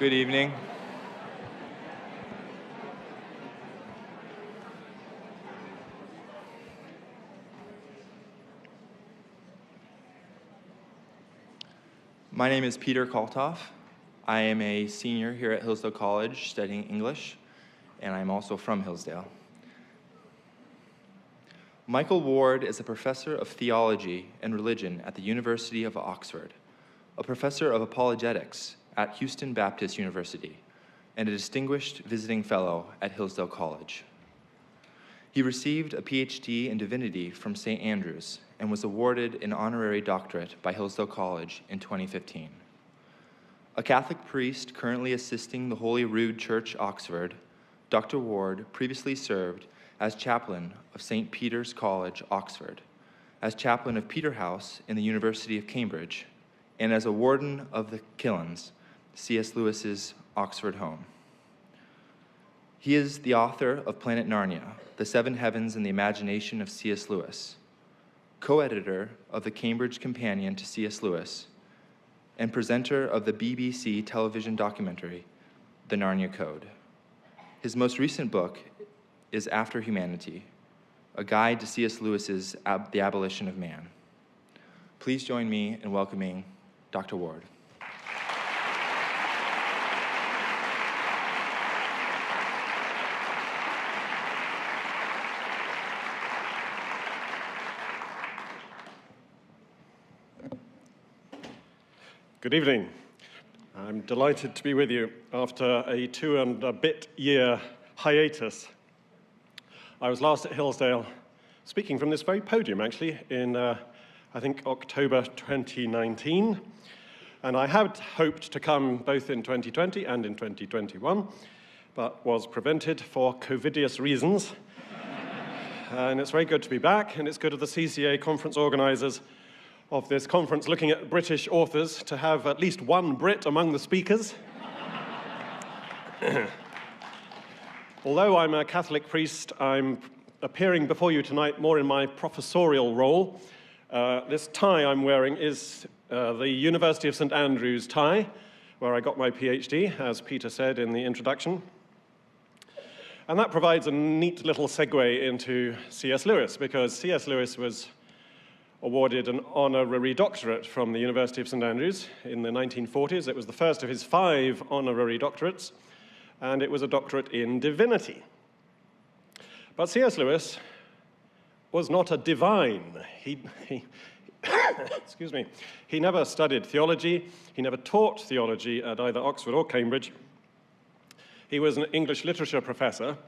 Good evening. My name is Peter Kaltoff. I am a senior here at Hillsdale College studying English, and I'm also from Hillsdale. Michael Ward is a professor of theology and religion at the University of Oxford, a professor of apologetics at Houston Baptist University, and a distinguished visiting fellow at Hillsdale College. He received a PhD in divinity from St. Andrews and was awarded an honorary doctorate by Hillsdale College in 2015. A Catholic priest currently assisting the Holy Rood Church, Oxford, Dr. Ward previously served as chaplain of St. Peter's College, Oxford, as chaplain of Peterhouse in the University of Cambridge, and as a warden of the Killens, C.S. Lewis's Oxford home. He is the author of Planet Narnia, The Seven Heavens and the Imagination of C.S. Lewis, co-editor of the Cambridge Companion to C.S. Lewis, and presenter of the BBC television documentary, The Narnia Code. His most recent book is After Humanity, a guide to C.S. Lewis's The Abolition of Man. Please join me in welcoming Dr. Ward. Good evening. I'm delighted to be with you after a 2-and-a-bit-year hiatus. I was last at Hillsdale speaking from this very podium, actually, in, I think, October 2019. And I had hoped to come both in 2020 and in 2021, but was prevented for COVIDious reasons. And it's very good to be back, and it's good of the CCA conference organizers of this conference looking at British authors to have at least one Brit among the speakers. Although I'm a Catholic priest, I'm appearing before you tonight more in my professorial role. This tie I'm wearing is the University of St. Andrews tie, where I got my PhD, as Peter said in the introduction. And that provides a neat little segue into C.S. Lewis, because C.S. Lewis was awarded an honorary doctorate from the University of St. Andrews in the 1940s. It was the first of his 5 honorary doctorates, and it was a doctorate in divinity. But C.S. Lewis was not a divine. Excuse me. He never studied theology. He never taught theology at either Oxford or Cambridge. He was an English literature professor,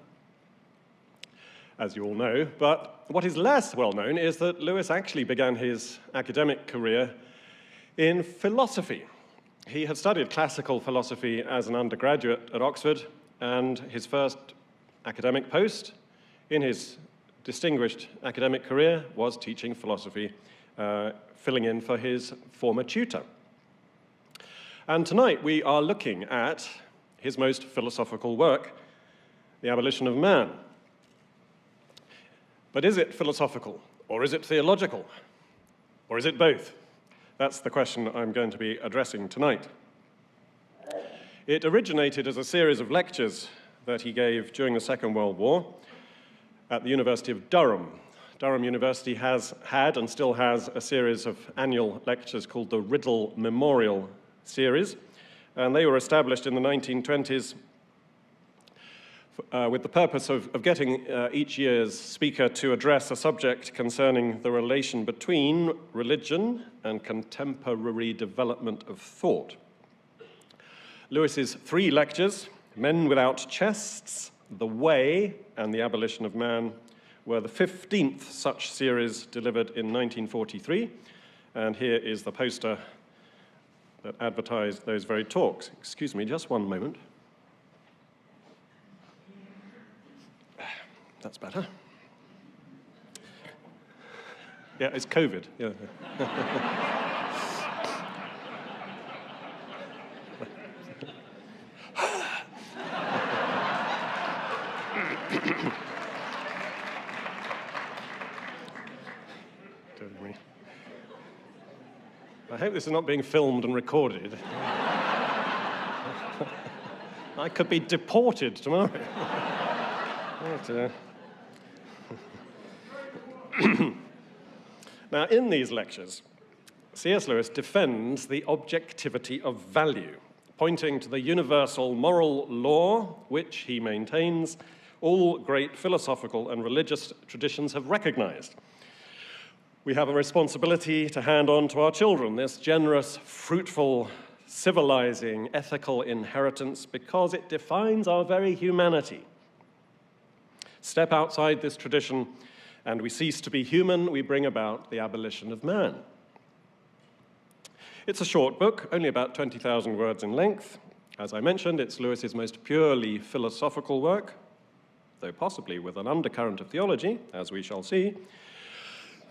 as you all know, but what is less well known is that Lewis actually began his academic career in philosophy. He had studied classical philosophy as an undergraduate at Oxford, and his first academic post in his distinguished academic career was teaching philosophy, filling in for his former tutor. And tonight we are looking at his most philosophical work, The Abolition of Man. But is it philosophical, or is it theological, or is it both? That's the question I'm going to be addressing tonight. It originated as a series of lectures that he gave during the Second World War at the University of Durham. Durham University has had and still has a series of annual lectures called the Riddle Memorial Series, and they were established in the 1920s with the purpose of getting each year's speaker to address a subject concerning the relation between religion and contemporary development of thought. Lewis's 3 lectures, Men Without Chests, The Way, and The Abolition of Man, were the 15th such series delivered in 1943, and here is the poster that advertised those very talks. Excuse me, just one moment. That's better. Yeah, it's COVID. Yeah. I hope this is not being filmed and recorded. I could be deported tomorrow. Now, in these lectures, C.S. Lewis defends the objectivity of value, pointing to the universal moral law which, he maintains, all great philosophical and religious traditions have recognized. We have a responsibility to hand on to our children this generous, fruitful, civilizing, ethical inheritance because it defines our very humanity. Step outside this tradition and we cease to be human, we bring about the abolition of man. It's a short book, only about 20,000 words in length. As I mentioned, it's Lewis's most purely philosophical work, though possibly with an undercurrent of theology, as we shall see.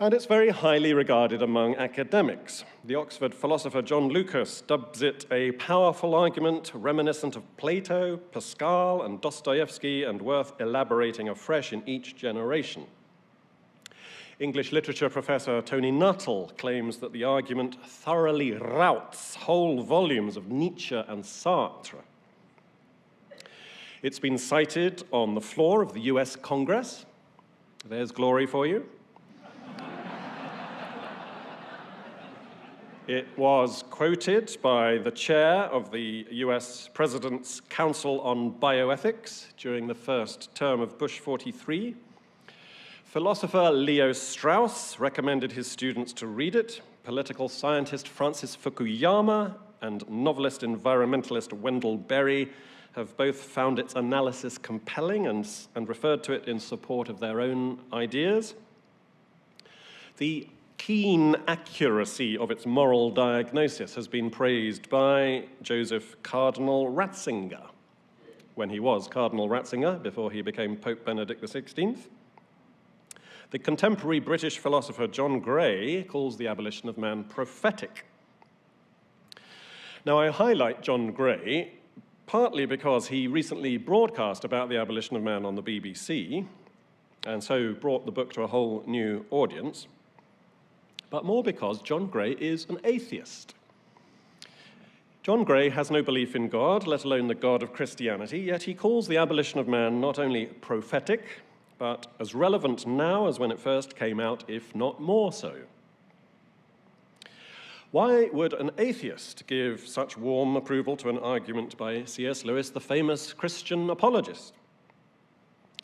And it's very highly regarded among academics. The Oxford philosopher John Lucas dubs it a powerful argument reminiscent of Plato, Pascal, and Dostoevsky, and worth elaborating afresh in each generation. English literature professor Tony Nuttall claims that the argument thoroughly routs whole volumes of Nietzsche and Sartre. It's been cited on the floor of the US Congress. There's glory for you. It was quoted by the chair of the US President's Council on Bioethics during the first term of Bush 43. Philosopher Leo Strauss recommended his students to read it. Political scientist Francis Fukuyama and novelist environmentalist Wendell Berry have both found its analysis compelling and referred to it in support of their own ideas. The keen accuracy of its moral diagnosis has been praised by Joseph Cardinal Ratzinger, when he was Cardinal Ratzinger, before he became Pope Benedict XVI. The contemporary British philosopher John Gray calls the abolition of man prophetic. Now, I highlight John Gray partly because he recently broadcast about the abolition of man on the BBC, and so brought the book to a whole new audience, but more because John Gray is an atheist. John Gray has no belief in God, let alone the God of Christianity, yet he calls the abolition of man not only prophetic, but as relevant now as when it first came out, if not more so. Why would an atheist give such warm approval to an argument by C.S. Lewis, the famous Christian apologist?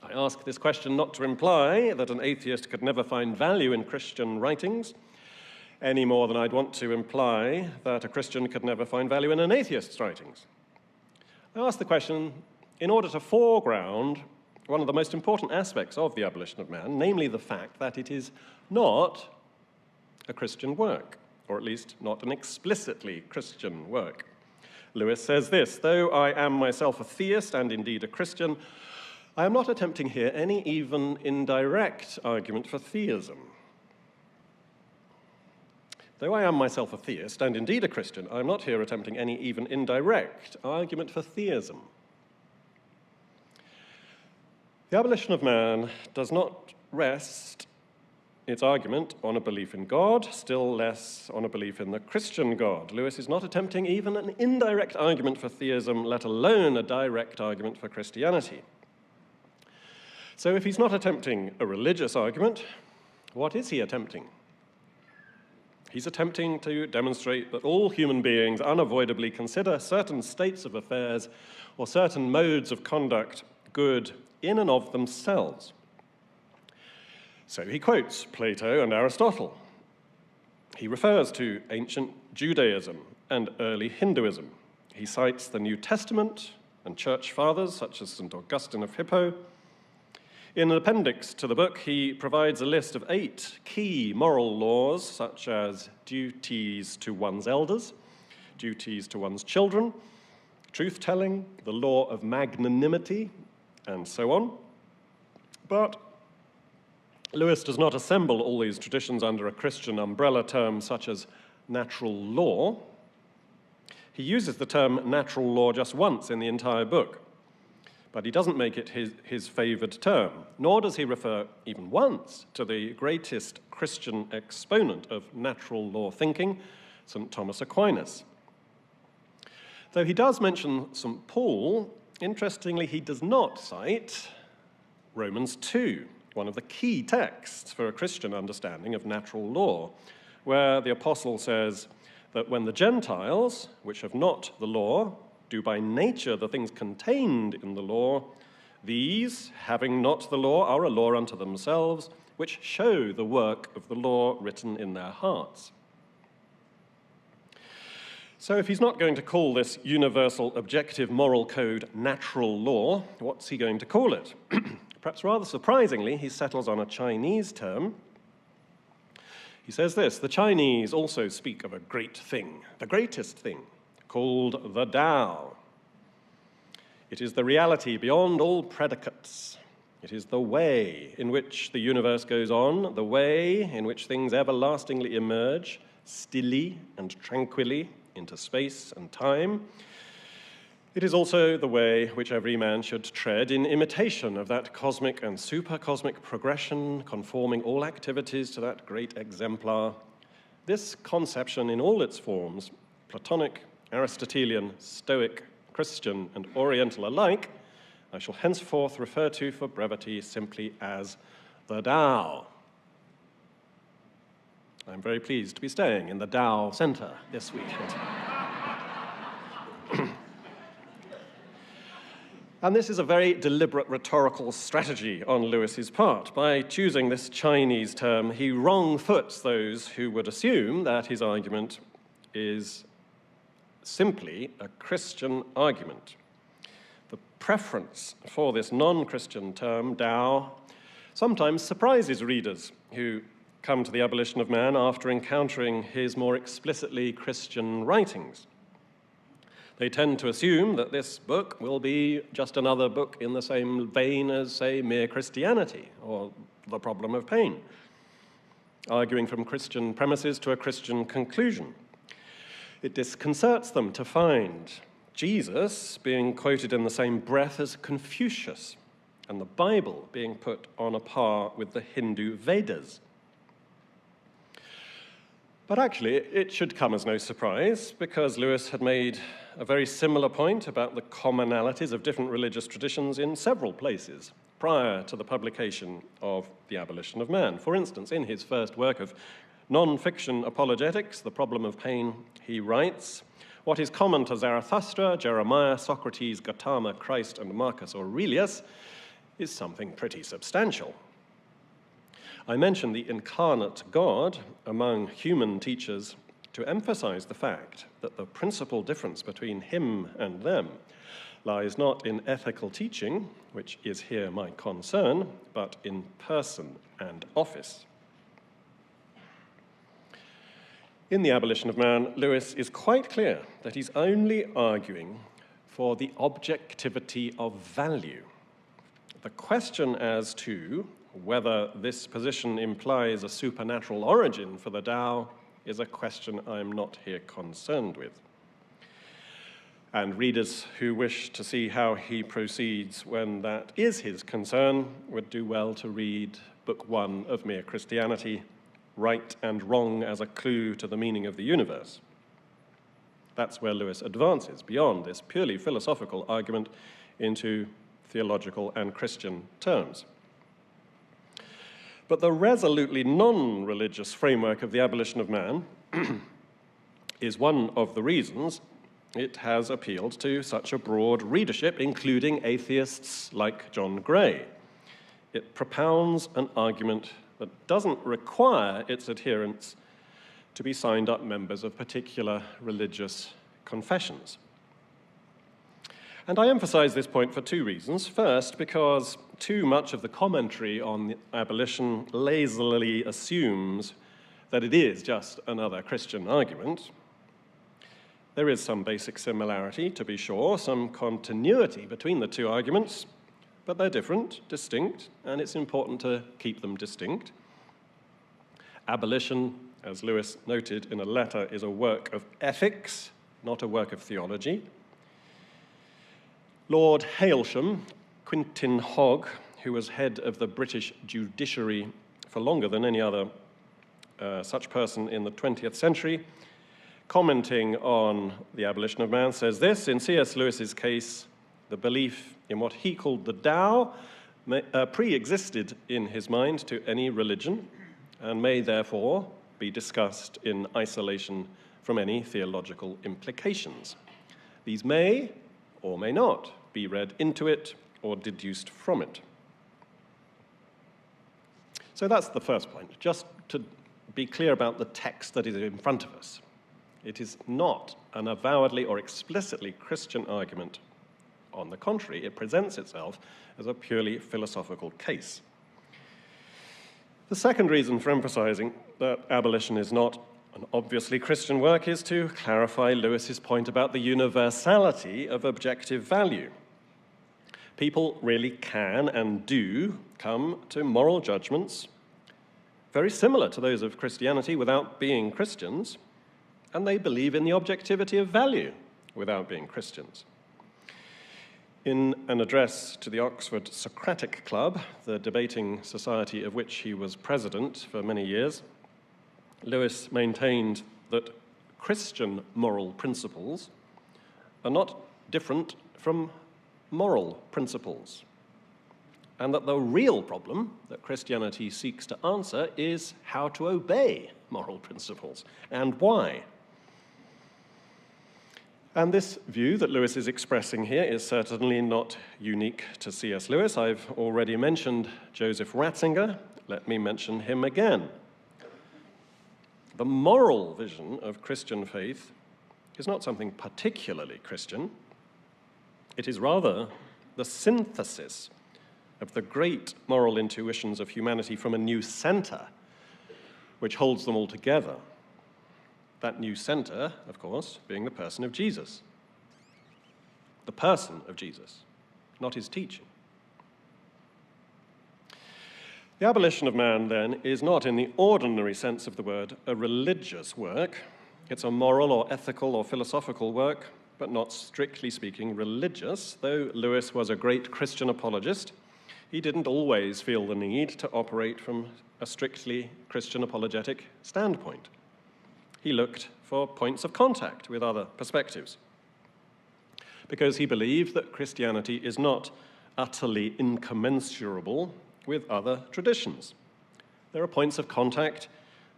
I ask this question not to imply that an atheist could never find value in Christian writings, any more than I'd want to imply that a Christian could never find value in an atheist's writings. I ask the question in order to foreground one of the most important aspects of the abolition of man, namely the fact that it is not a Christian work, or at least not an explicitly Christian work. Lewis says this: though I am myself a theist and indeed a Christian, I am not attempting here any even indirect argument for theism. Though I am myself a theist and indeed a Christian, I am not here attempting any even indirect argument for theism. The abolition of man does not rest its argument on a belief in God, still less on a belief in the Christian God. Lewis is not attempting even an indirect argument for theism, let alone a direct argument for Christianity. So if he's not attempting a religious argument, what is he attempting? He's attempting to demonstrate that all human beings unavoidably consider certain states of affairs or certain modes of conduct good in and of themselves. So he quotes Plato and Aristotle. He refers to ancient Judaism and early Hinduism. He cites the New Testament and church fathers such as St. Augustine of Hippo. In an appendix to the book, he provides a list of 8 key moral laws, such as duties to one's elders, duties to one's children, truth-telling, the law of magnanimity, and so on. But Lewis does not assemble all these traditions under a Christian umbrella term such as natural law. He uses the term natural law just once in the entire book, but he doesn't make it his favored term, nor does he refer even once to the greatest Christian exponent of natural law thinking, St. Thomas Aquinas. Though he does mention St. Paul interestingly, he does not cite Romans 2, one of the key texts for a Christian understanding of natural law, where the apostle says that when the Gentiles, which have not the law, do by nature the things contained in the law, these, having not the law, are a law unto themselves, which show the work of the law written in their hearts. So if he's not going to call this universal objective moral code natural law, what's he going to call it? Perhaps rather surprisingly, he settles on a Chinese term. He says this: the Chinese also speak of a great thing, the greatest thing, called the Tao. It is the reality beyond all predicates. It is the way in which the universe goes on, the way in which things everlastingly emerge, stilly and tranquilly, into space and time. It is also the way which every man should tread in imitation of that cosmic and supercosmic progression, conforming all activities to that great exemplar. This conception in all its forms, Platonic, Aristotelian, Stoic, Christian, and Oriental alike, I shall henceforth refer to for brevity simply as the Tao. I'm very pleased to be staying in the Tao Center this week. And this is a very deliberate rhetorical strategy on Lewis's part. By choosing this Chinese term, he wrong-foots those who would assume that his argument is simply a Christian argument. The preference for this non-Christian term, Tao, sometimes surprises readers who come to the abolition of man after encountering his more explicitly Christian writings. They tend to assume that this book will be just another book in the same vein as, say, Mere Christianity or The Problem of Pain, arguing from Christian premises to a Christian conclusion. It disconcerts them to find Jesus being quoted in the same breath as Confucius, and the Bible being put on a par with the Hindu Vedas. But actually, it should come as no surprise, because Lewis had made a very similar point about the commonalities of different religious traditions in several places prior to the publication of The Abolition of Man. For instance, in his first work of non-fiction apologetics, The Problem of Pain, he writes, "What is common to Zarathustra, Jeremiah, Socrates, Gautama, Christ, and Marcus Aurelius is something pretty substantial. I mention the incarnate God among human teachers to emphasize the fact that the principal difference between him and them lies not in ethical teaching, which is here my concern, but in person and office." In The Abolition of Man, Lewis is quite clear that he's only arguing for the objectivity of value. The question as to whether this position implies a supernatural origin for the Tao is a question I'm not here concerned with. And readers who wish to see how he proceeds when that is his concern would do well to read Book 1 of Mere Christianity, Right and Wrong as a Clue to the Meaning of the Universe. That's where Lewis advances beyond this purely philosophical argument into theological and Christian terms. But the resolutely non-religious framework of The Abolition of Man is one of the reasons it has appealed to such a broad readership, including atheists like John Gray. It propounds an argument that doesn't require its adherents to be signed-up members of particular religious confessions. And I emphasize this point for two reasons. First, because too much of the commentary on the abolition lazily assumes that it is just another Christian argument. There is some basic similarity, to be sure, some continuity between the two arguments, but they're different, distinct, and it's important to keep them distinct. Abolition, as Lewis noted in a letter, is a work of ethics, not a work of theology. Lord Hailsham, Quintin Hogg, who was head of the British judiciary for longer than any other such person in the 20th century, commenting on The Abolition of Man, says this: in C.S. Lewis's case, the belief in what he called the Tao pre-existed in his mind to any religion and may therefore be discussed in isolation from any theological implications. These may or may not be read into it or deduced from it. So that's the first point, just to be clear about the text that is in front of us. It is not an avowedly or explicitly Christian argument. On the contrary, it presents itself as a purely philosophical case. The second reason for emphasizing that abolition is not an obviously Christian work is to clarify Lewis's point about the universality of objective value. People really can and do come to moral judgments very similar to those of Christianity without being Christians, and they believe in the objectivity of value without being Christians. In an address to the Oxford Socratic Club, the debating society of which he was president for many years, Lewis maintained that Christian moral principles are not different from moral principles, and that the real problem that Christianity seeks to answer is how to obey moral principles and why. And this view that Lewis is expressing here is certainly not unique to C.S. Lewis. I've already mentioned Joseph Ratzinger. Let me mention him again. The moral vision of Christian faith is not something particularly Christian. It is rather the synthesis of the great moral intuitions of humanity from a new center, which holds them all together. That new center, of course, being the person of Jesus. The person of Jesus, not his teaching. The abolition of man, then, is not in the ordinary sense of the word a religious work. It's a moral or ethical or philosophical work, but not strictly speaking religious. Though Lewis was a great Christian apologist, he didn't always feel the need to operate from a strictly Christian apologetic standpoint. He looked for points of contact with other perspectives, because he believed that Christianity is not utterly incommensurable with other traditions. There are points of contact,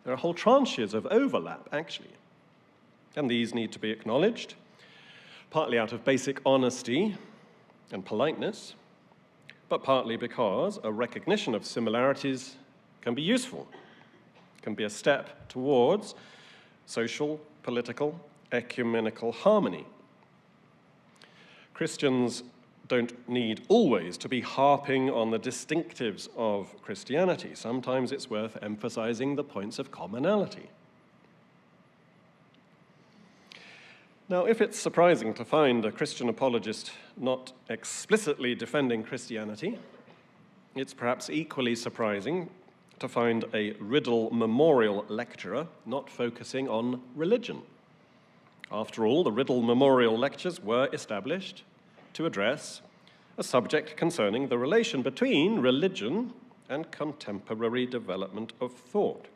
there are whole tranches of overlap, actually, and these need to be acknowledged, partly out of basic honesty and politeness, but partly because a recognition of similarities can be useful, can be a step towards social, political, ecumenical harmony. Christians don't need always to be harping on the distinctives of Christianity. Sometimes it's worth emphasizing the points of commonality. Now, if it's surprising to find a Christian apologist not explicitly defending Christianity, it's perhaps equally surprising to find a Riddle Memorial lecturer not focusing on religion. After all, the Riddle Memorial lectures were established to address a subject concerning the relation between religion and contemporary development of thought.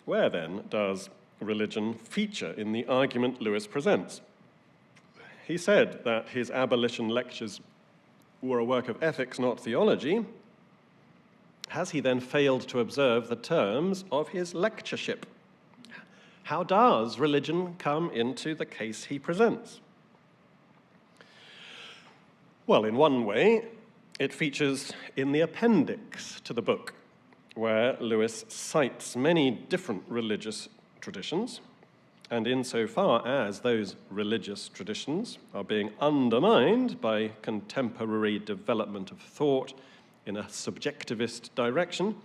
Where, then, does religion feature in the argument Lewis presents? He said that his abolition lectures were a work of ethics, not theology. Has he then failed to observe the terms of his lectureship? How does religion come into the case he presents? Well, in one way, it features in the appendix to the book, where Lewis cites many different religious traditions, and insofar as those religious traditions are being undermined by contemporary development of thought in a subjectivist direction,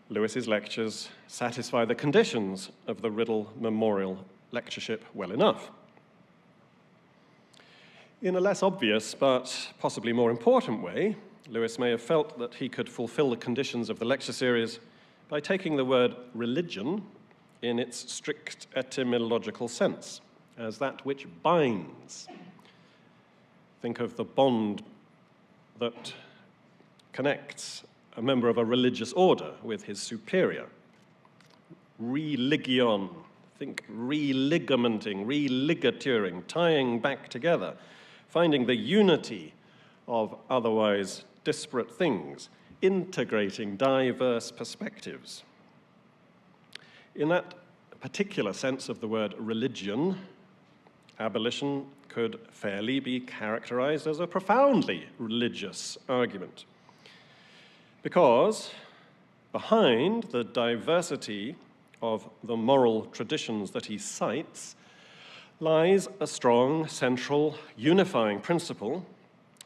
Lewis's lectures satisfy the conditions of the Riddle Memorial lectureship well enough. In a less obvious but possibly more important way, Lewis may have felt that he could fulfill the conditions of the lecture series by taking the word religion in its strict etymological sense, as that which binds. Think of the bond that connects a member of a religious order with his superior. Religion, think religamenting, religaturing, tying back together. finding the unity of otherwise disparate things, integrating diverse perspectives. In that particular sense of the word religion, abolition could fairly be characterized as a profoundly religious argument. Because behind the diversity of the moral traditions that he cites lies a strong, central, unifying principle,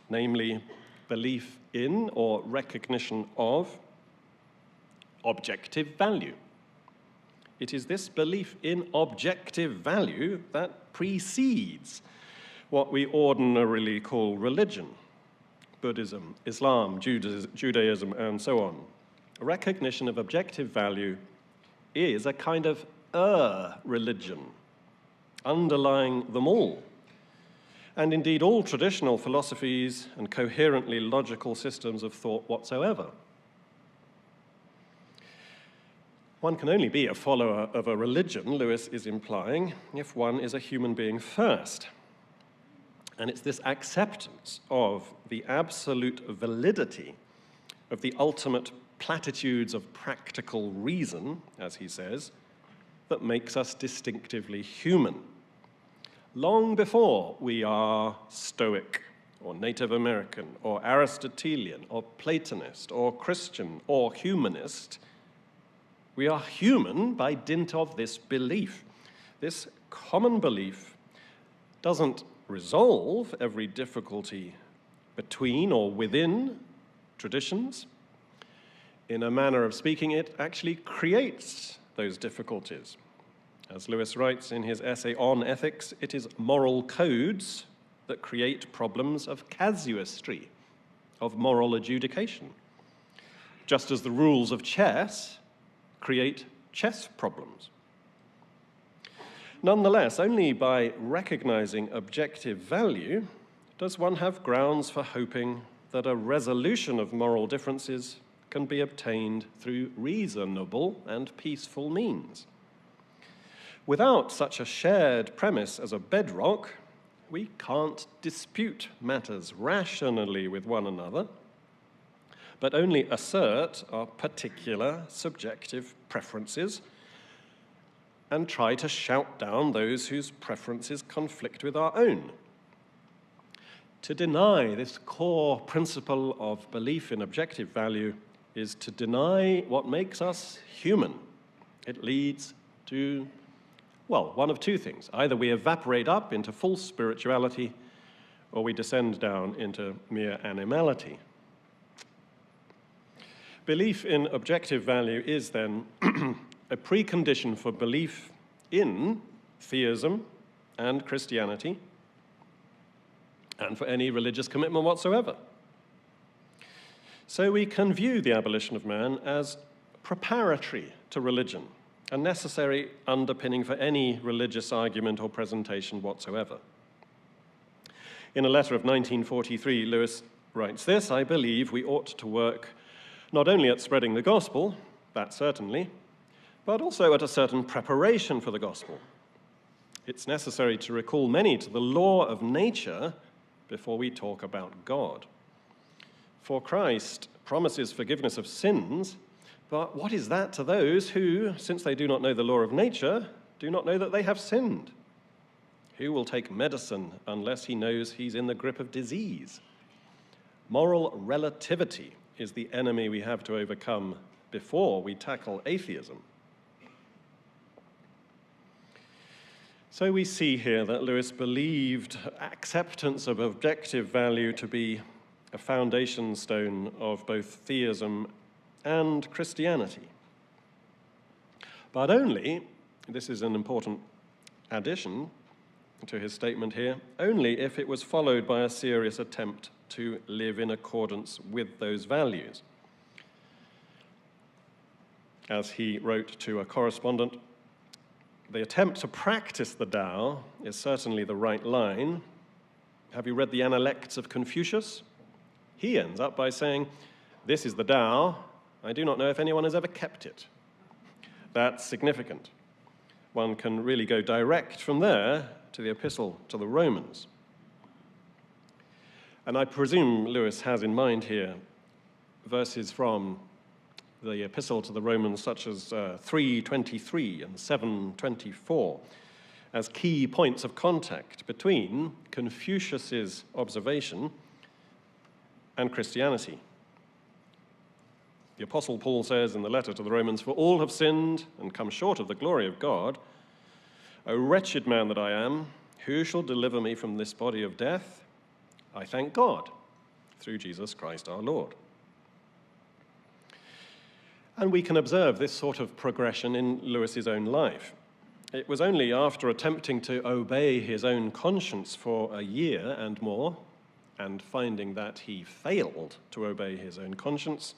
namely belief in or recognition of objective value. It is this belief in objective value that precedes what we ordinarily call religion, Buddhism, Islam, Judaism, and so on. A recognition of objective value is a kind of religion, underlying them all. And indeed, all traditional philosophies and coherently logical systems of thought whatsoever. One can only be a follower of a religion, Lewis is implying, if one is a human being first. And it's this acceptance of the absolute validity of the ultimate platitudes of practical reason, as he says, that makes us distinctively human. Long before we are Stoic, or Native American, or Aristotelian, or Platonist, or Christian, or humanist, we are human by dint of this belief. This common belief doesn't resolve every difficulty between or within traditions. In a manner of speaking, it actually creates those difficulties. As Lewis writes in his essay on ethics, it is moral codes that create problems of casuistry, of moral adjudication, just as the rules of chess create chess problems. Nonetheless, only by recognizing objective value does one have grounds for hoping that a resolution of moral differences can be obtained through reasonable and peaceful means. Without such a shared premise as a bedrock, we can't dispute matters rationally with one another, but only assert our particular subjective preferences and try to shout down those whose preferences conflict with our own. To deny this core principle of belief in objective value is to deny what makes us human. It leads to, well, one of two things. Either we evaporate up into false spirituality, or we descend down into mere animality. Belief in objective value is then a precondition for belief in theism and Christianity, and for any religious commitment whatsoever. So we can view the abolition of man as preparatory to religion, a necessary underpinning for any religious argument or presentation whatsoever. In a letter of 1943, Lewis writes this: "I believe we ought to work not only at spreading the gospel, that certainly, but also at a certain preparation for the gospel. It's necessary to recall many to the law of nature before we talk about God. For Christ promises forgiveness of sins, but what is that to those who, since they do not know the law of nature, do not know that they have sinned? Who will take medicine unless he knows he's in the grip of disease? Moral relativity is the enemy we have to overcome before we tackle atheism." So we see here that Lewis believed acceptance of objective value to be a foundation stone of both theism and Christianity. But only, this is an important addition to his statement here, only if it was followed by a serious attempt to live in accordance with those values. As he wrote to a correspondent, "The attempt to practice the Tao is certainly the right line. Have you read the Analects of Confucius? He ends up by saying, 'This is the Tao. I do not know if anyone has ever kept it.' That's significant. One can really go direct from there to the Epistle to the Romans. And I presume Lewis has in mind here verses from the epistle to the Romans such as 3:23 and 7:24 as key points of contact between Confucius's observation and Christianity. The Apostle Paul says in the letter to the Romans, "For all have sinned and come short of the glory of God. O wretched man that I am, who shall deliver me from this body of death? I thank God through Jesus Christ our Lord." And we can observe this sort of progression in Lewis's own life. It was only after attempting to obey his own conscience for a year and more, and finding that he failed to obey his own conscience,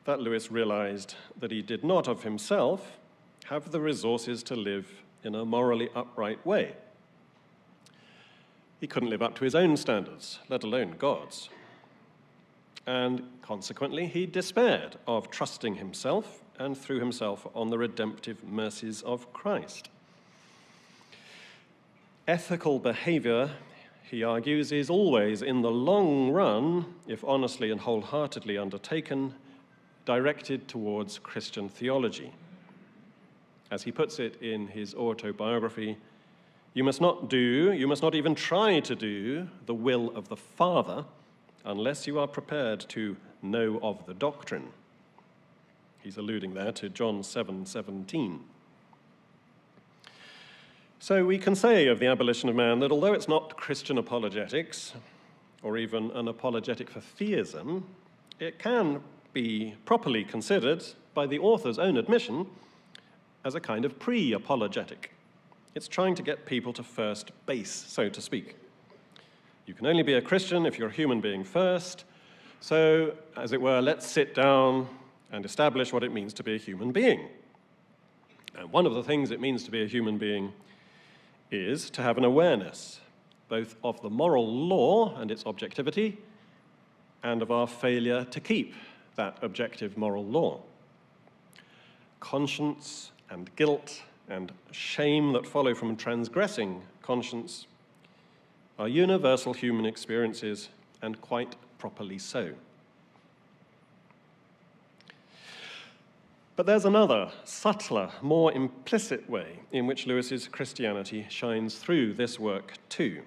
that Lewis realized that he did not of himself have the resources to live in a morally upright way. He couldn't live up to his own standards, let alone God's. And consequently, he despaired of trusting himself and threw himself on the redemptive mercies of Christ. Ethical behavior, he argues, is always, in the long run, if honestly and wholeheartedly undertaken, directed towards Christian theology. As he puts it in his autobiography, you must not even try to do the will of the Father unless you are prepared to know of the doctrine. He's alluding there to John 7:17. So we can say of the abolition of man that although it's not Christian apologetics, or even an apologetic for theism, it can be properly considered by the author's own admission as a kind of pre-apologetic. It's trying to get people to first base, so to speak. You can only be a Christian if you're a human being first. So, as it were, let's sit down and establish what it means to be a human being. And one of the things it means to be a human being is to have an awareness, both of the moral law and its objectivity, and of our failure to keep that objective moral law. Conscience and guilt and shame that follow from transgressing conscience are universal human experiences, and quite properly so. But there's another, subtler, more implicit way in which Lewis's Christianity shines through this work too.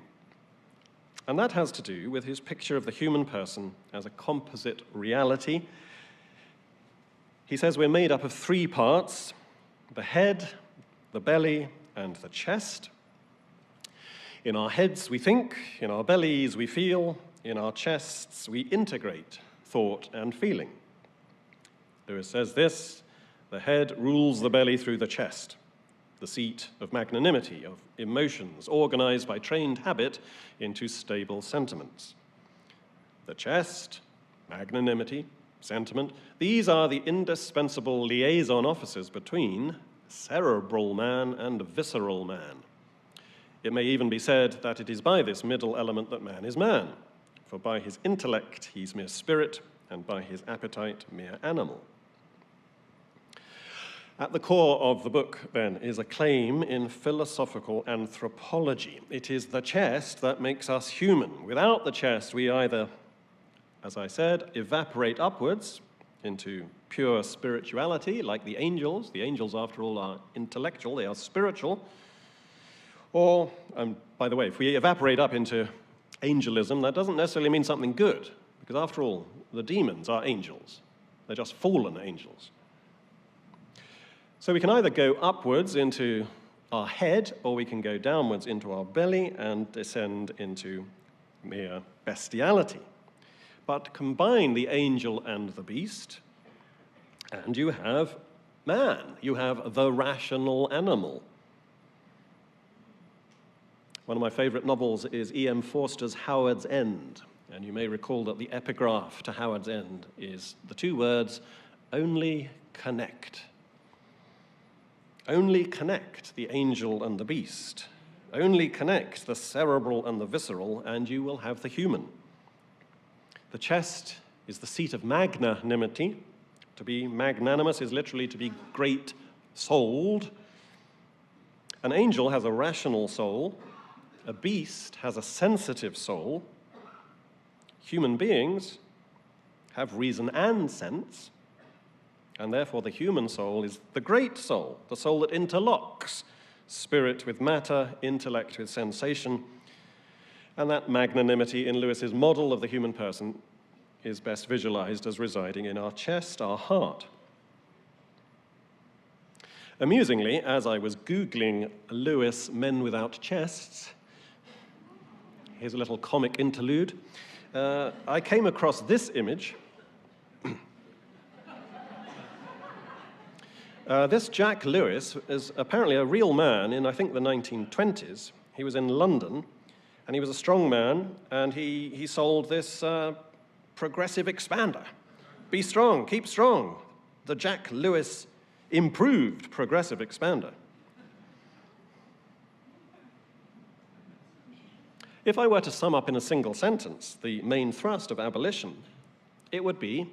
And that has to do with his picture of the human person as a composite reality. He says we're made up of three parts: the head, the belly, and the chest. In our heads we think, in our bellies we feel, in our chests we integrate thought and feeling. Lewis says this: the head rules the belly through the chest, the seat of magnanimity, of emotions, organized by trained habit into stable sentiments. The chest, magnanimity, sentiment, these are the indispensable liaison officers between cerebral man and visceral man. It may even be said that it is by this middle element that man is man, for by his intellect he's mere spirit, and by his appetite mere animal. At the core of the book, then, is a claim in philosophical anthropology. It is the chest that makes us human. Without the chest, we either, as I said, evaporate upwards into pure spirituality, like the angels. The angels, after all, are intellectual, they are spiritual. Or, by the way, if we evaporate up into angelism, that doesn't necessarily mean something good, because after all, the demons are angels. They're just fallen angels. So we can either go upwards into our head, or we can go downwards into our belly and descend into mere bestiality. But combine the angel and the beast, and you have man. You have the rational animal. One of my favorite novels is E.M. Forster's Howard's End, and you may recall that the epigraph to Howard's End is the two words, "Only connect." Only connect the angel and the beast. Only connect the cerebral and the visceral, and you will have the human. The chest is the seat of magnanimity. To be magnanimous is literally to be great-souled. An angel has a rational soul. A beast has a sensitive soul. human beings have reason and sense, and therefore the human soul is the great soul, the soul that interlocks spirit with matter, intellect with sensation, and that magnanimity in Lewis's model of the human person is best visualized as residing in our chest, our heart. Amusingly, as I was Googling Lewis men without chests, here's a little comic interlude, I came across this image. This Jack Lewis is apparently a real man in, I think, the 1920s. He was in London, and he was a strong man, and he sold this progressive expander. Be strong, keep strong. The Jack Lewis improved progressive expander. If I were to sum up in a single sentence the main thrust of abolition, it would be,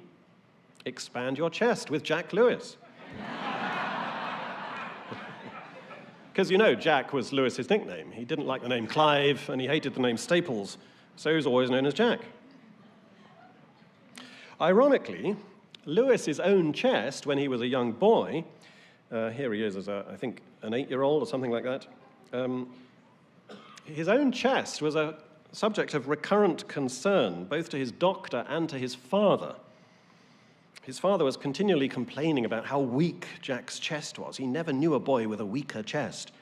expand your chest with Jack Lewis. Because, you know, Jack was Lewis's nickname. He didn't like the name Clive, and he hated the name Staples, so he was always known as Jack. Ironically, Lewis's own chest, when he was a young boy, here he is as, I think, an 8-year-old or something like that, his own chest was a subject of recurrent concern, both to his doctor and to his father. His father was continually complaining about how weak Jack's chest was. He never knew a boy with a weaker chest.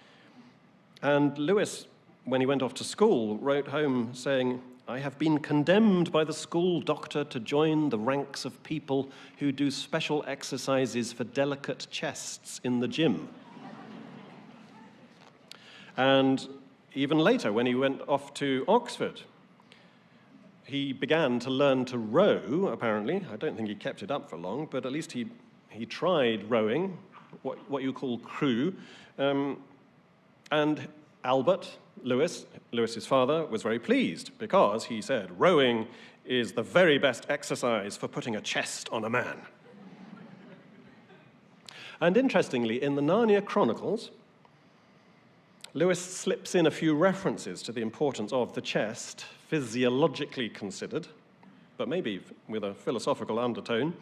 And Lewis, when he went off to school, wrote home saying, "I have been condemned by the school doctor to join the ranks of people who do special exercises for delicate chests in the gym." And even later, when he went off to Oxford, he began to learn to row, apparently. I don't think he kept it up for long, but at least he tried rowing, what you call crew. And Albert Lewis, Lewis's father, was very pleased because he said, rowing is the very best exercise for putting a chest on a man. And interestingly, in the Narnia Chronicles, Lewis slips in a few references to the importance of the chest, physiologically considered, but maybe with a philosophical undertone.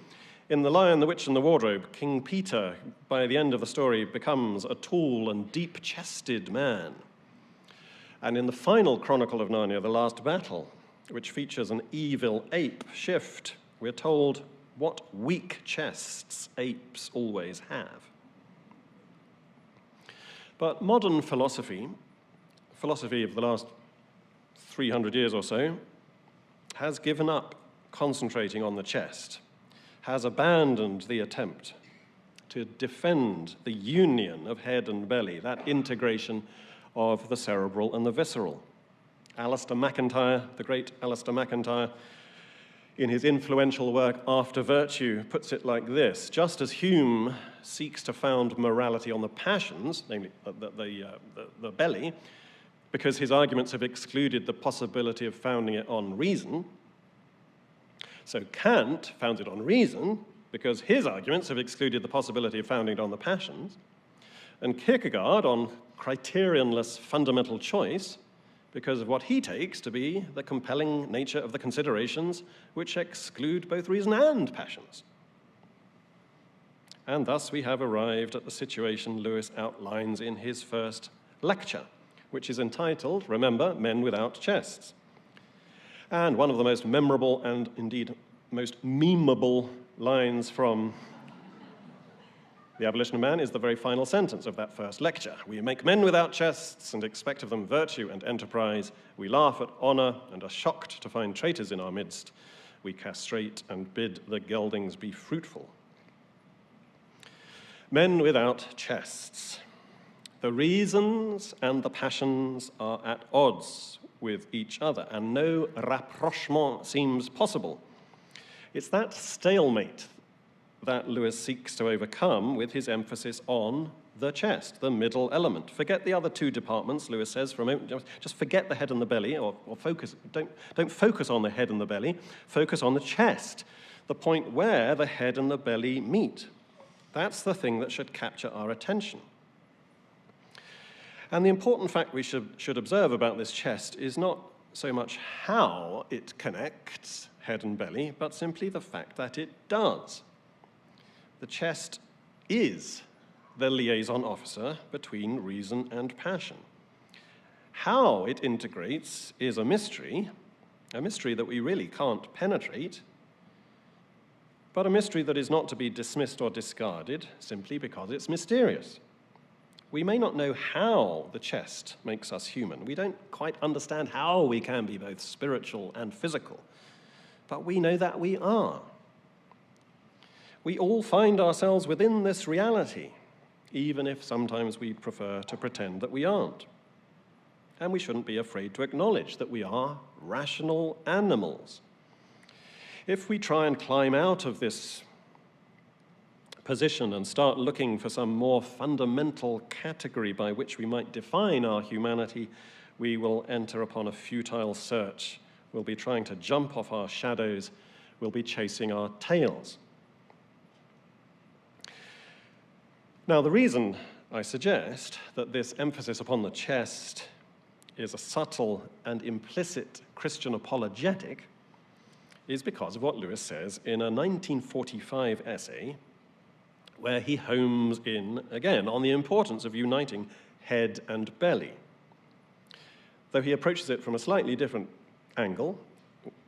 In The Lion, the Witch, and the Wardrobe, King Peter, by the end of the story, becomes a tall and deep-chested man. And in the final chronicle of Narnia, The Last Battle, which features an evil ape shift, we're told what weak chests apes always have. But modern philosophy of the last 300 years or so, has given up concentrating on the chest, has abandoned the attempt to defend the union of head and belly, that integration of the cerebral and the visceral. Alistair MacIntyre, the great Alistair MacIntyre, in his influential work After Virtue, puts it like this: just as Hume seeks to found morality on the passions, namely the belly, because his arguments have excluded the possibility of founding it on reason, so Kant founds it on reason because his arguments have excluded the possibility of founding it on the passions, and Kierkegaard on criterionless fundamental choice because of what he takes to be the compelling nature of the considerations which exclude both reason and passions. And thus we have arrived at the situation Lewis outlines in his first lecture, which is entitled, remember, Men Without Chests. And one of the most memorable and indeed most memeable lines from The Abolition of Man is the very final sentence of that first lecture. We make men without chests and expect of them virtue and enterprise. We laugh at honor and are shocked to find traitors in our midst. We castrate and bid the geldings be fruitful. Men without chests. The reasons and the passions are at odds with each other, and no rapprochement seems possible. It's that stalemate that Lewis seeks to overcome with his emphasis on the chest, the middle element. Forget the other two departments, Lewis says, for a moment. Just forget the head and the belly, or focus. Don't focus on the head and the belly. Focus on the chest, the point where the head and the belly meet. That's the thing that should capture our attention. And the important fact we should observe about this chest is not so much how it connects head and belly, but simply the fact that it does. The chest is the liaison officer between reason and passion. How it integrates is a mystery that we really can't penetrate, but a mystery that is not to be dismissed or discarded simply because it's mysterious. We may not know how the chest makes us human. We don't quite understand how we can be both spiritual and physical, but we know that we are. We all find ourselves within this reality, even if sometimes we prefer to pretend that we aren't. And we shouldn't be afraid to acknowledge that we are rational animals. If we try and climb out of this position and start looking for some more fundamental category by which we might define our humanity, we will enter upon a futile search. We'll be trying to jump off our shadows. We'll be chasing our tails. Now, the reason I suggest that this emphasis upon the chest is a subtle and implicit Christian apologetic is because of what Lewis says in a 1945 essay where he homes in, again, on the importance of uniting head and belly. Though he approaches it from a slightly different angle,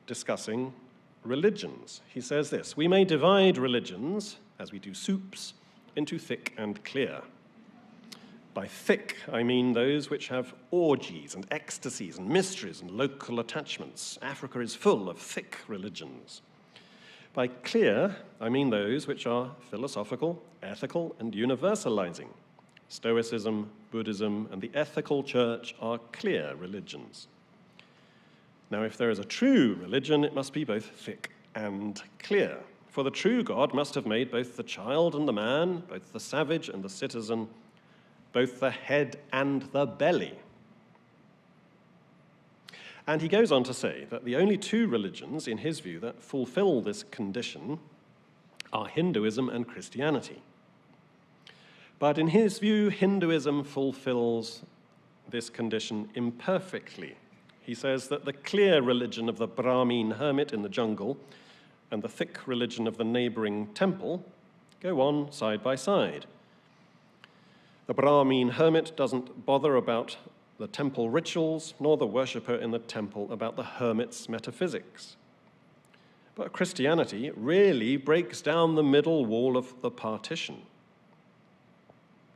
discussing religions. He says this: "We may divide religions, as we do soups, into thick and clear. By thick, I mean those which have orgies and ecstasies and mysteries and local attachments. Africa is full of thick religions. By clear, I mean those which are philosophical, ethical, and universalizing. Stoicism, Buddhism, and the ethical church are clear religions. Now, if there is a true religion, it must be both thick and clear. For the true God must have made both the child and the man, both the savage and the citizen, both the head and the belly." And he goes on to say that the only two religions, in his view, that fulfill this condition are Hinduism and Christianity. But in his view, Hinduism fulfills this condition imperfectly. He says that the clear religion of the Brahmin hermit in the jungle and the thick religion of the neighboring temple go on side by side. The Brahmin hermit doesn't bother about the temple rituals, nor the worshipper in the temple about the hermit's metaphysics. But Christianity really breaks down the middle wall of the partition,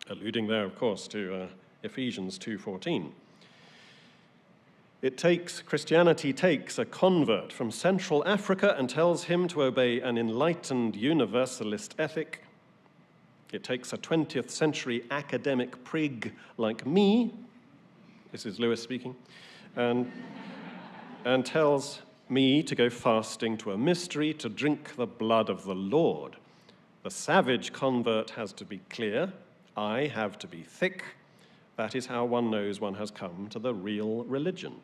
alluding there, of course, to Ephesians 2:14. Christianity takes a convert from Central Africa and tells him to obey an enlightened universalist ethic. It takes a 20th century academic prig like me, this is Lewis speaking, and tells me to go fasting to a mystery, to drink the blood of the Lord. The savage convert has to be clear, I have to be thick. That is how one knows one has come to the real religion.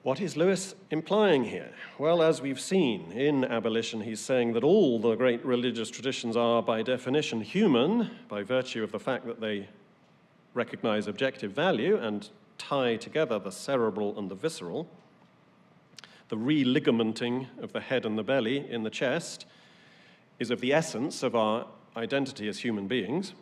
What is Lewis implying here? Well, as we've seen in Abolition, he's saying that all the great religious traditions are, by definition, human, by virtue of the fact that they recognize objective value and tie together the cerebral and the visceral. The religamenting of the head and the belly in the chest is of the essence of our identity as human beings.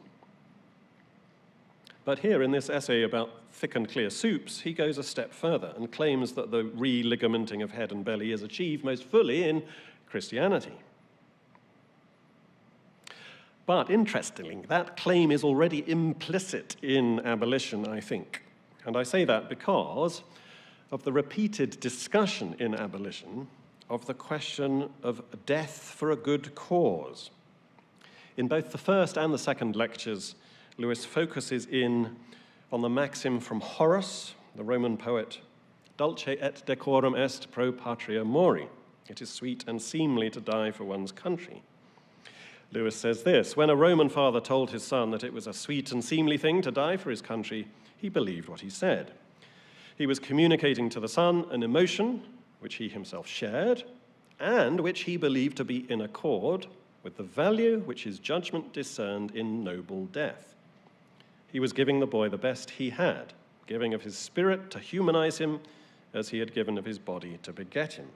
But here in this essay about thick and clear soups, he goes a step further and claims that the religamenting of head and belly is achieved most fully in Christianity. But interestingly, that claim is already implicit in Abolition, I think. And I say that because of the repeated discussion in Abolition of the question of death for a good cause. In both the first and the second lectures, Lewis focuses in on the maxim from Horace, the Roman poet, "Dulce et decorum est pro patria mori." It is sweet and seemly to die for one's country. Lewis says this: when a Roman father told his son that it was a sweet and seemly thing to die for his country, he believed what he said. He was communicating to the son an emotion which he himself shared and which he believed to be in accord with the value which his judgment discerned in noble death. He was giving the boy the best he had, giving of his spirit to humanize him as he had given of his body to beget him.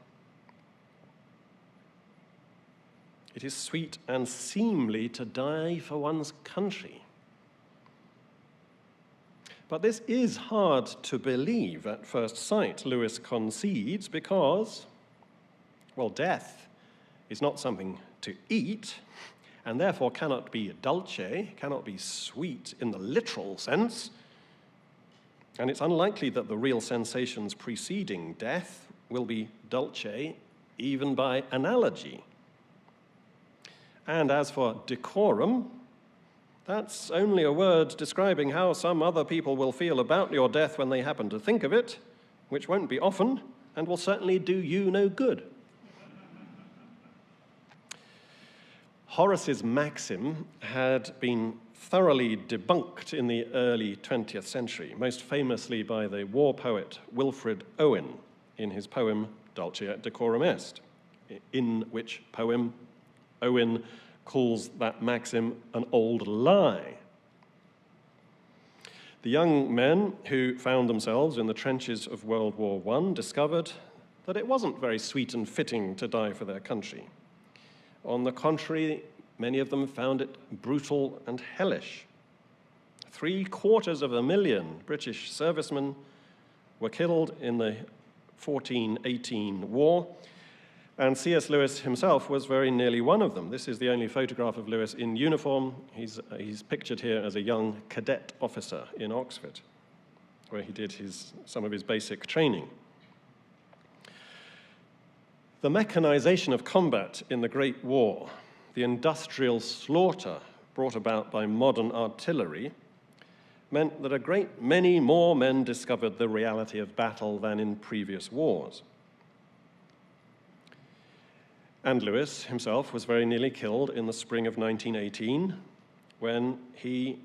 It is sweet and seemly to die for one's country. But this is hard to believe at first sight, Lewis concedes, because, well, death is not something to eat, and therefore cannot be dulce, cannot be sweet in the literal sense, and it's unlikely that the real sensations preceding death will be dulce even by analogy. And as for decorum, that's only a word describing how some other people will feel about your death when they happen to think of it, which won't be often, and will certainly do you no good. Horace's maxim had been thoroughly debunked in the early 20th century, most famously by the war poet Wilfred Owen in his poem Dulce et decorum est, in which poem Owen calls that maxim an old lie. The young men who found themselves in the trenches of World War I discovered that it wasn't very sweet and fitting to die for their country. On the contrary, many of them found it brutal and hellish. 750,000 British servicemen were killed in the 1418 war, and C.S. Lewis himself was very nearly one of them. This is the only photograph of Lewis in uniform. He's pictured here as a young cadet officer in Oxford, where he did some of his basic training. The mechanization of combat in the Great War, the industrial slaughter brought about by modern artillery, meant that a great many more men discovered the reality of battle than in previous wars. And Lewis himself was very nearly killed in the spring of 1918 when he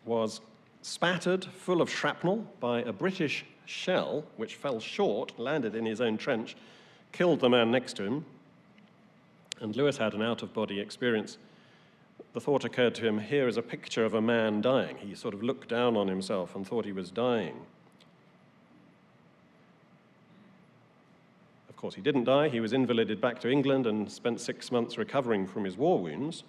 was spattered full of shrapnel by a British shell which fell short, landed in his own trench, killed the man next to him, and Lewis had an out-of-body experience. The thought occurred to him, here is a picture of a man dying. He sort of looked down on himself and thought he was dying. Of course, he didn't die. He was invalided back to England and spent 6 months recovering from his war wounds.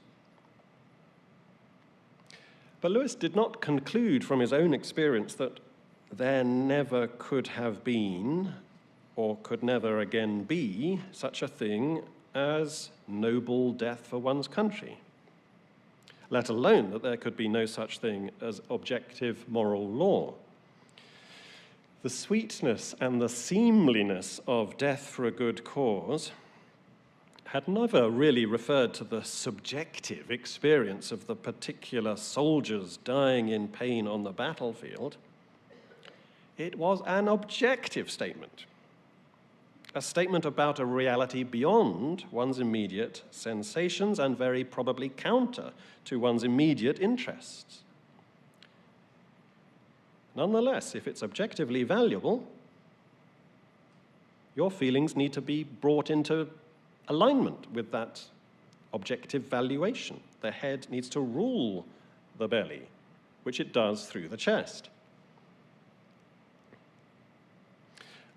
But Lewis did not conclude from his own experience that there never could have been, or could never again be, such a thing as noble death for one's country, let alone that there could be no such thing as objective moral law. The sweetness and the seemliness of death for a good cause had never really referred to the subjective experience of the particular soldiers dying in pain on the battlefield. It was an objective statement, a statement about a reality beyond one's immediate sensations and very probably counter to one's immediate interests. Nonetheless, if it's objectively valuable, your feelings need to be brought into alignment with that objective valuation. The head needs to rule the belly, which it does through the chest.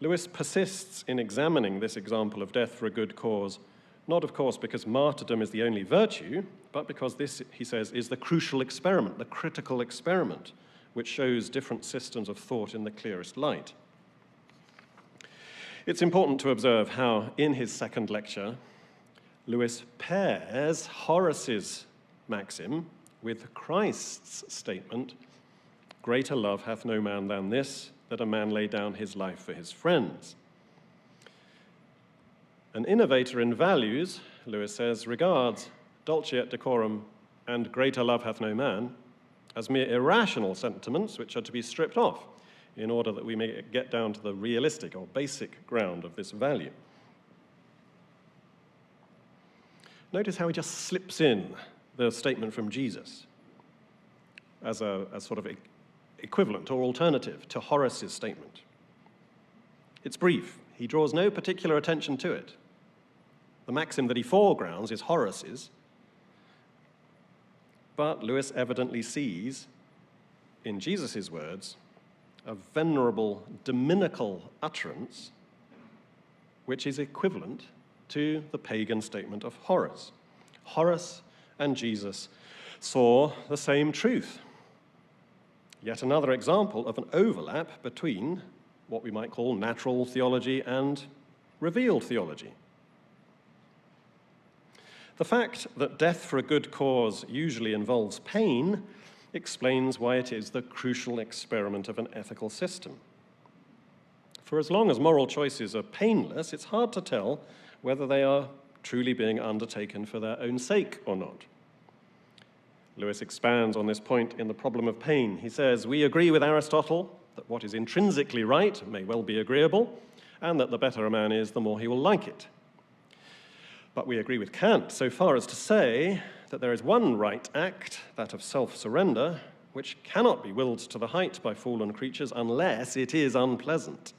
Lewis persists in examining this example of death for a good cause, not, of course, because martyrdom is the only virtue, but because this, he says, is the crucial experiment, the critical experiment, which shows different systems of thought in the clearest light. It's important to observe how, in his second lecture, Lewis pairs Horace's maxim with Christ's statement, "Greater love hath no man than this, that a man lay down his life for his friends." An innovator in values, Lewis says, regards dulce et decorum and greater love hath no man as mere irrational sentiments which are to be stripped off in order that we may get down to the realistic or basic ground of this value. Notice how he just slips in the statement from Jesus as a sort of equivalent or alternative to Horace's statement. It's brief. He draws no particular attention to it. The maxim that he foregrounds is Horace's, but Lewis evidently sees in Jesus' words, a venerable dominical utterance which is equivalent to the pagan statement of Horace. Horace and Jesus saw the same truth. Yet another example of an overlap between what we might call natural theology and revealed theology. The fact that death for a good cause usually involves pain explains why it is the crucial experiment of an ethical system. For as long as moral choices are painless, it's hard to tell whether they are truly being undertaken for their own sake or not. Lewis expands on this point in The Problem of Pain. He says, "We agree with Aristotle that what is intrinsically right may well be agreeable, and that the better a man is, the more he will like it. But we agree with Kant so far as to say that there is one right act, that of self-surrender, which cannot be willed to the height by fallen creatures unless it is unpleasant.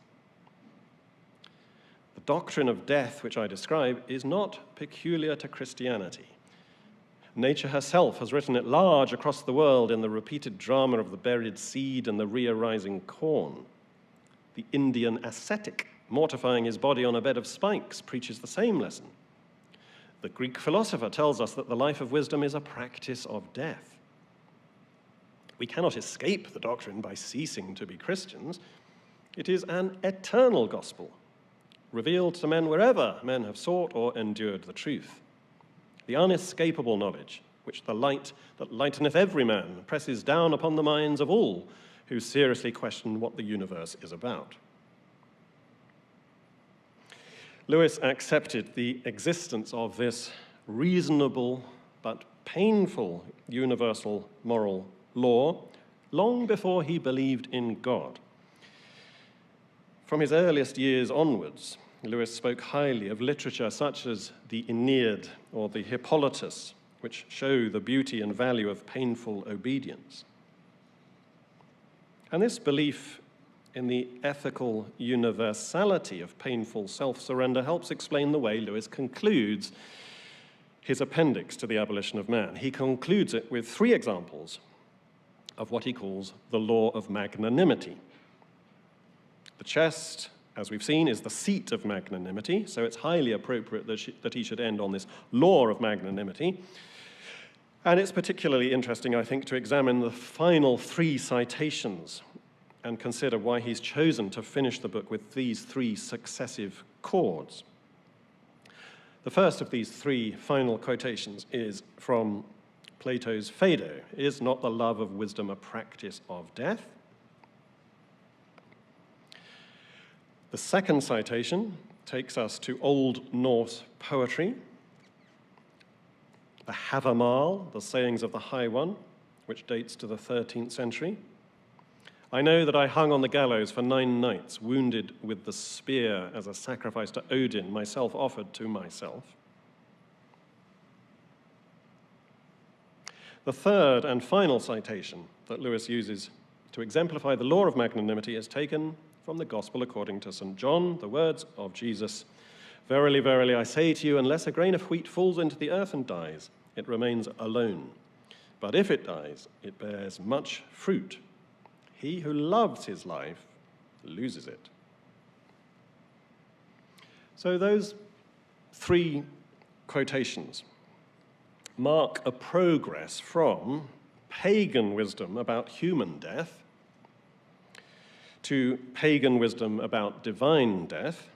The doctrine of death which I describe is not peculiar to Christianity. Nature herself has written it large across the world in the repeated drama of the buried seed and the re-arising corn. The Indian ascetic, mortifying his body on a bed of spikes, preaches the same lesson. The Greek philosopher tells us that the life of wisdom is a practice of death. We cannot escape the doctrine by ceasing to be Christians. It is an eternal gospel, revealed to men wherever men have sought or endured the truth. The unescapable knowledge, which the light that lighteneth every man presses down upon the minds of all who seriously question what the universe is about." Lewis accepted the existence of this reasonable but painful universal moral law long before he believed in God. From his earliest years onwards, Lewis spoke highly of literature such as the Aeneid or the Hippolytus, which show the beauty and value of painful obedience. And this belief in the ethical universality of painful self-surrender helps explain the way Lewis concludes his appendix to the Abolition of Man. He concludes it with 3 examples of what he calls the law of magnanimity. The chest, as we've seen, is the seat of magnanimity, so it's highly appropriate that he should end on this law of magnanimity. And it's particularly interesting, I think, to examine the final 3 citations and consider why he's chosen to finish the book with these 3 successive chords. The first of these 3 final quotations is from Plato's Phaedo. "Is not the love of wisdom a practice of death?" The second citation takes us to Old Norse poetry, the Havamal, the sayings of the High One, which dates to the 13th century. "I know that I hung on the gallows for 9 nights, wounded with the spear as a sacrifice to Odin, myself offered to myself." The third and final citation that Lewis uses to exemplify the law of magnanimity is taken from the Gospel according to St. John, the words of Jesus, "Verily, verily, I say to you, unless a grain of wheat falls into the earth and dies, it remains alone. But if it dies, it bears much fruit. He who loves his life loses it." So those 3 quotations mark a progress from pagan wisdom about human death to pagan wisdom about divine death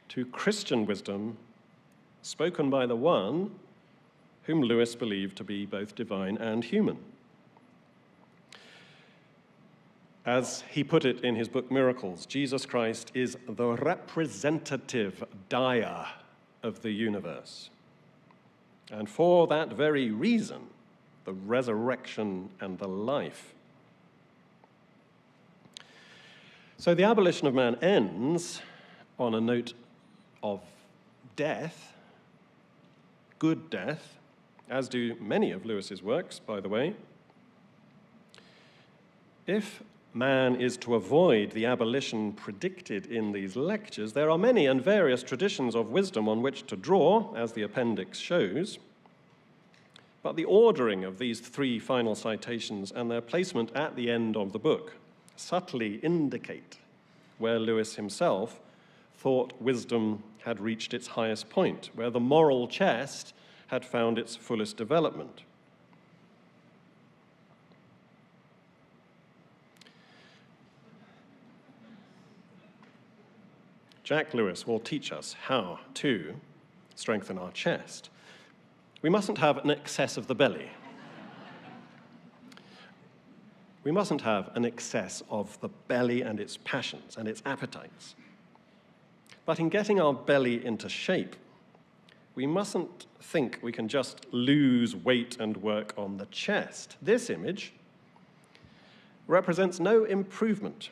to Christian wisdom spoken by the one whom Lewis believed to be both divine and human. As he put it in his book Miracles, Jesus Christ is the representative dyer of the universe. And for that very reason, the resurrection and the life. So the Abolition of Man ends on a note of death, good death, as do many of Lewis's works, by the way. If man is to avoid the abolition predicted in these lectures, there are many and various traditions of wisdom on which to draw, as the appendix shows. But the ordering of these three final citations and their placement at the end of the book subtly indicate where Lewis himself thought wisdom had reached its highest point, where the moral chest had found its fullest development. Jack Lewis will teach us how to strengthen our chest. We mustn't have an excess of the belly. We mustn't have an excess of the belly and its passions and its appetites. But in getting our belly into shape, we mustn't think we can just lose weight and work on the chest. This image represents no improvement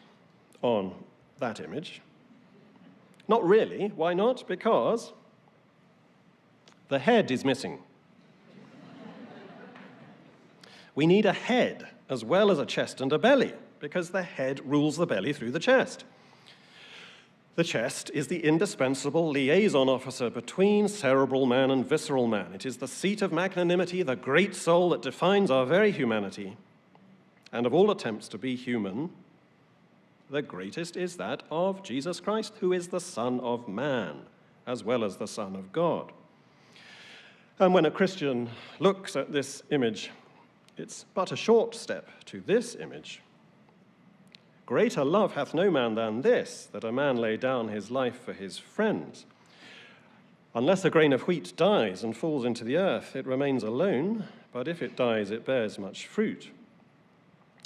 on that image. Not really. Why not? Because the head is missing. We need a head as well as a chest and a belly, because the head rules the belly through the chest. The chest is the indispensable liaison officer between cerebral man and visceral man. It is the seat of magnanimity, the great soul that defines our very humanity. And of all attempts to be human, the greatest is that of Jesus Christ, who is the Son of Man, as well as the Son of God. And when a Christian looks at this image, it's but a short step to this image. Greater love hath no man than this, that a man lay down his life for his friends. Unless a grain of wheat dies and falls into the earth, it remains alone, but if it dies, it bears much fruit.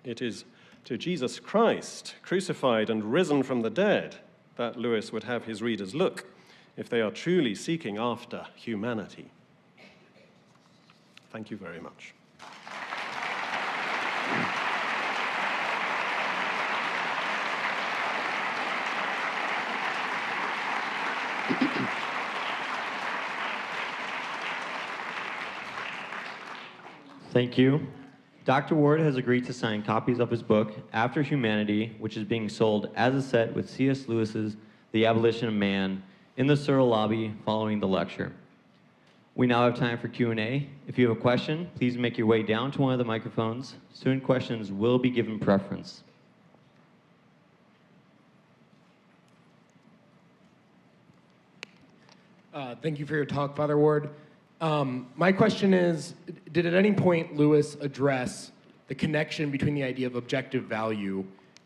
It is to Jesus Christ, crucified and risen from the dead, that Lewis would have his readers look if they are truly seeking after humanity. Thank you very much. Thank you. Dr. Ward has agreed to sign copies of his book, After Humanity, which is being sold as a set with C.S. Lewis's The Abolition of Man in the Searle lobby following the lecture. We now have time for Q&A. If you have a question, please make your way down to one of the microphones. Student questions will be given preference. Thank you for your talk, Father Ward. My question is, did at any point Lewis address the connection between the idea of objective value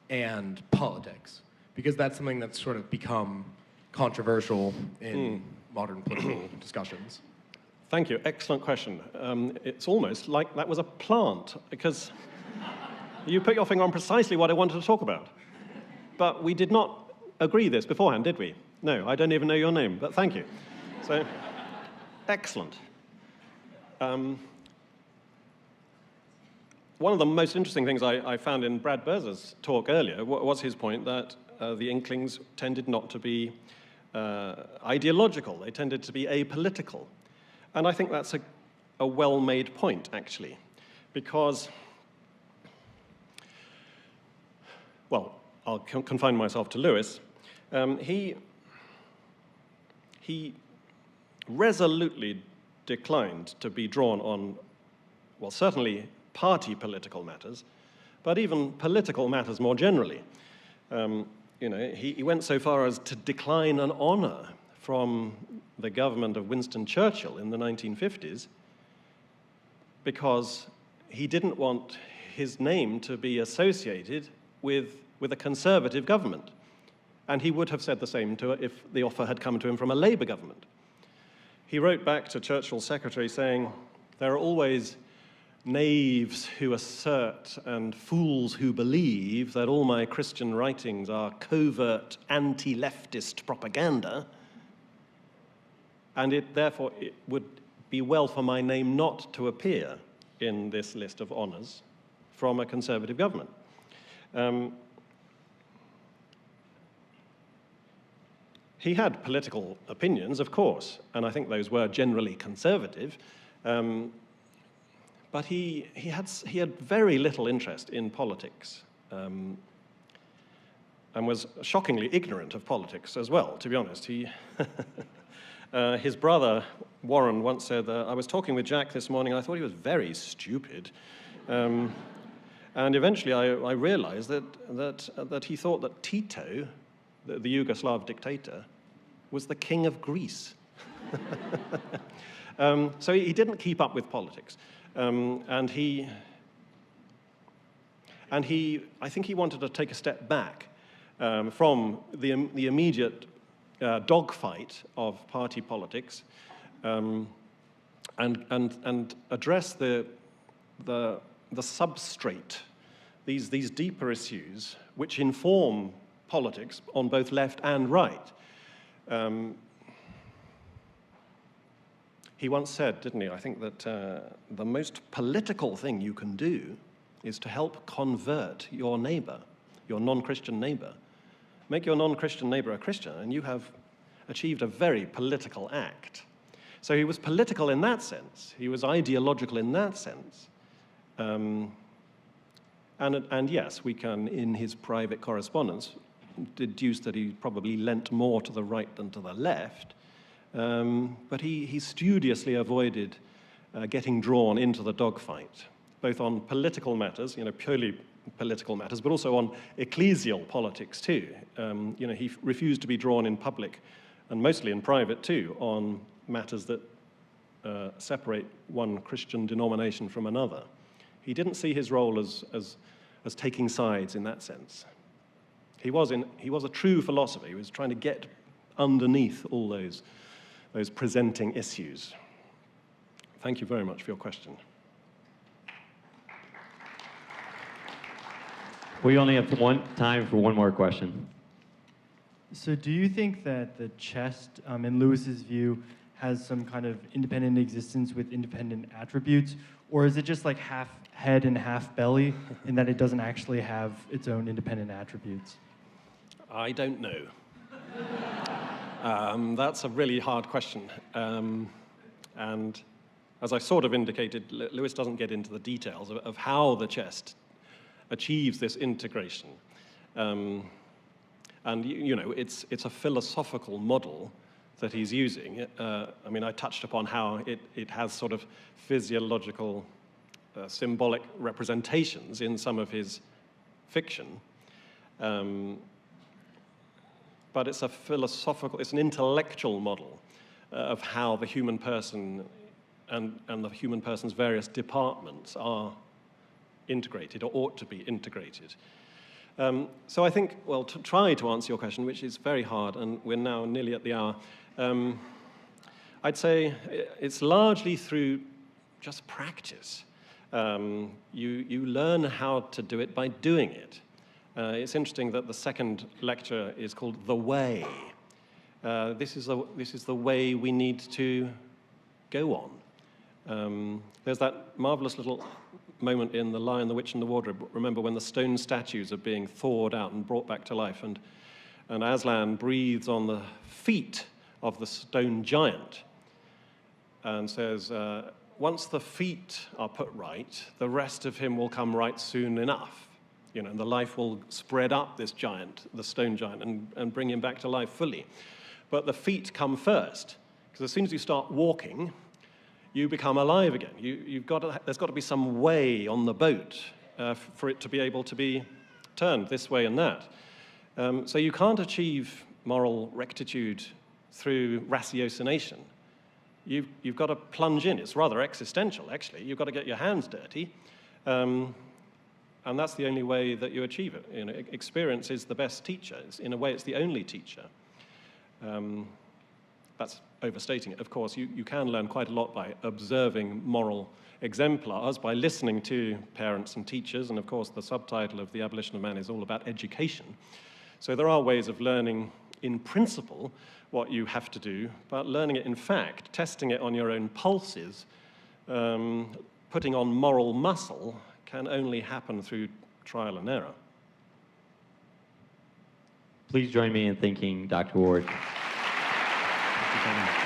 and politics? Because that's something that's sort of become controversial in modern political discussions. Thank you. Excellent question. It's almost like that was a plant, because you put your finger on precisely what I wanted to talk about. But we did not agree this beforehand, did we? No, I don't even know your name, but thank you. So, excellent. One of the most interesting things I found in Brad Berzer's talk earlier was his point that the Inklings tended not to be ideological. They tended to be apolitical. And I think that's a well-made point, actually, because, well, I'll confine myself to Lewis. He resolutely declined to be drawn on, well, certainly party political matters, but even political matters more generally. He went so far as to decline an honor from the government of Winston Churchill in the 1950s because he didn't want his name to be associated with a conservative government. And he would have said the same if the offer had come to him from a Labour government. He wrote back to Churchill's secretary saying, "There are always knaves who assert and fools who believe that all my Christian writings are covert anti-leftist propaganda, and therefore it would be well for my name not to appear in this list of honors from a conservative government." He had political opinions, of course, and I think those were generally conservative, but he had very little interest in politics, and was shockingly ignorant of politics as well, to be honest. His brother, Warren, once said, I was talking with Jack this morning, and I thought he was very stupid. And eventually I realized that he thought that Tito, the Yugoslav dictator, was the king of Greece. So he didn't keep up with politics. And I think he wanted to take a step back from the immediate dogfight of party politics and address the substrate, these deeper issues which inform politics on both left and right. He once said, didn't he, I think that the most political thing you can do is to help convert your neighbor, your non-Christian neighbor. Make your non-Christian neighbor a Christian, and you have achieved a very political act. So he was political in that sense. He was ideological in that sense. And yes, we can, in his private correspondence, deduce that he probably leant more to the right than to the left. But he studiously avoided getting drawn into the dogfight, both on political matters, purely political matters, but also on ecclesial politics too. He refused to be drawn in public, and mostly in private too, on matters that separate one Christian denomination from another. He didn't see his role as taking sides in that sense. He was a true philosopher. He was trying to get underneath all those presenting issues. Thank you very much for your question. We only have time for one more question. So do you think that the chest, in Lewis's view, has some kind of independent existence with independent attributes? Or is it just like half head and half belly, in that it doesn't actually have its own independent attributes? I don't know. That's a really hard question. And as I sort of indicated, Lewis doesn't get into the details of how the chest achieves this integration. And it's a philosophical model that he's using. I touched upon how it has sort of physiological, symbolic representations in some of his fiction. But it's a philosophical, it's an intellectual model of how the human person and the human person's various departments are integrated or ought to be integrated. So I think, well, to try to answer your question, which is very hard, and we're now nearly at the hour, I'd say it's largely through just practice. You learn how to do it by doing it. It's interesting that the second lecture is called The Way. This is the way we need to go on. There's that marvelous little moment in The Lion, the Witch, and the Wardrobe. Remember when the stone statues are being thawed out and brought back to life, and Aslan breathes on the feet of the stone giant and says, once the feet are put right, the rest of him will come right soon enough. And the life will spread up this giant, the stone giant, and bring him back to life fully. But the feet come first, because as soon as you start walking, you become alive again. There's got to be some way on the boat for it to be able to be turned this way and that. So you can't achieve moral rectitude through ratiocination. You've got to plunge in. It's rather existential, actually. You've got to get your hands dirty. And that's the only way that you achieve it. Experience is the best teacher. In a way, it's the only teacher. That's overstating it. Of course, you can learn quite a lot by observing moral exemplars, by listening to parents and teachers, and of course, the subtitle of The Abolition of Man is all about education. So there are ways of learning in principle what you have to do, but learning it in fact, testing it on your own pulses, putting on moral muscle, can only happen through trial and error. Please join me in thanking Dr. Ward. Thank you very much.